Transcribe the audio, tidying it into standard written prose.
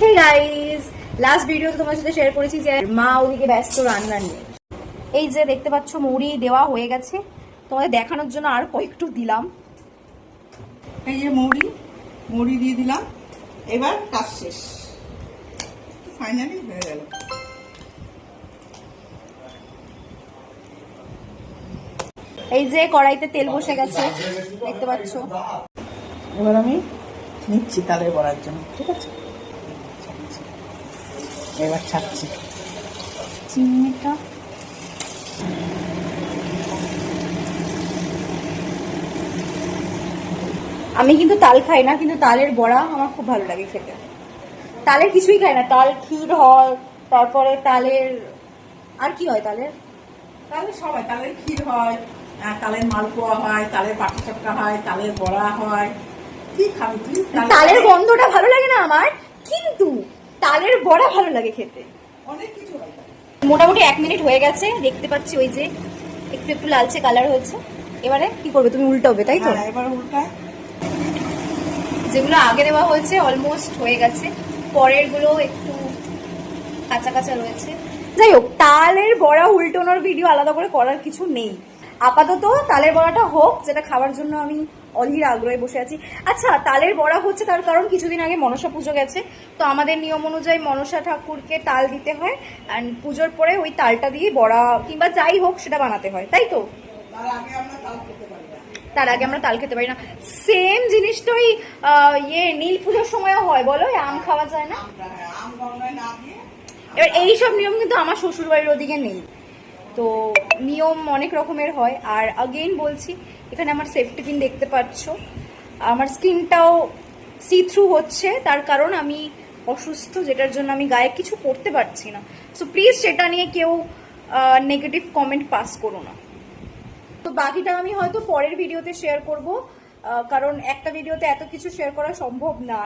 Hey guys, last ভিডিওতে তোমার সাথে শেয়ার করেছি যে মা ওদিকে ব্যস্ত রান্না নিয়ে। এই যে দেখতে পাচ্ছ মুড়ি দেওয়া হয়ে গেছে, তোমাদের দেখানোর জন্য আর কয়েকটু দিলাম। এই যে মুড়ি দিয়ে দিলাম, এবার কাজ শেষ, ফাইনালি হয়ে গেল। এই যে কড়াইতে তেল বসে গেছে দেখতে পাচ্ছ। এবার আমি নিচ্ছি তালের বড়ার জন্য, ঠিক আছে? এবার ছাড়ছি চিনিটা। আমি কিন্তু তাল খাই না, কিন্তু তালের বড়া আমার খুব ভালো লাগে খেতে। তালের কিছুই খাই না, তাল ক্ষীর হয়, তারপরে তালের আর কি হয়, তালের সবাই তালের ক্ষীর হয়, তালের মালপোয়া হয়, তালের পাটিসাপটা হয়, তালের বড়া হয়। কি খাবি তুই? তালের গন্ধটা ভালো লাগে না আমার, কিন্তু তালের বড়া ভালো লাগে খেতে। অনেক কিছু হয়। মোটামুটি 1 মিনিট হয়ে গেছে, দেখতে পাচ্ছি ওই যে একটু একটু লালচে কালার হয়েছে। এবারে কি করবে তুমি? উল্টাবে, তাই তো? এবার উল্টায়। যেগুলো আগে দেওয়া হয়েছে অলমোস্ট হয়ে গেছে, পরের গুলো একটু কাঁচা কাঁচা রয়েছে। যাই হোক, তালের বড়া উল্টানোর ভিডিও আলাদা করে করার কিছু নেই। আপাতত তালের বড়াটা হোক, যেটা খাওয়ার জন্য আমি অধীর আগ্রহে বসে আছি। আচ্ছা, তালের বড়া হচ্ছে তার কারণ কিছুদিন আগে মনসা পুজো গেছে, তো আমাদের নিয়ম অনুযায়ী মনসা ঠাকুরকে তাল দিতে হয়, অ্যান্ড পুজোর পরে ওই তালটা দিয়ে বড়া কিংবা যাই হোক সেটা বানাতে হয়, তাই তো? তার আগে আমরা তাল খেতে পারি না। তার আগে আমরা তাল খেতে পারি না। সেম জিনিসটাই নীল পুজোর সময়ও হয়, বলো? আম খাওয়া যায় না। আম গঙ্গায় না দিয়ে। এবার এইসব নিয়ম কিন্তু আমার শ্বশুর বাড়ির ওদিকে নেই, তো নিয়ম অনেক রকমের হয়। আর আগেইন বলছি, এখানে আমার সেফটি পিন দেখতে পাচ্ছ, আমার স্কিনটাও সি থ্রু হচ্ছে, তার কারণ আমি অসুস্থ, যেটার জন্য আমি গায়ে কিছু পরতে পারছি না। সো প্লিজ সেটা নিয়ে কেউ নেগেটিভ কমেন্ট পাস করো না। তো বাকিটা আমি হয়তো পরের ভিডিওতে শেয়ার করব, কারণ একটা ভিডিওতে এত কিছু শেয়ার করা সম্ভব না।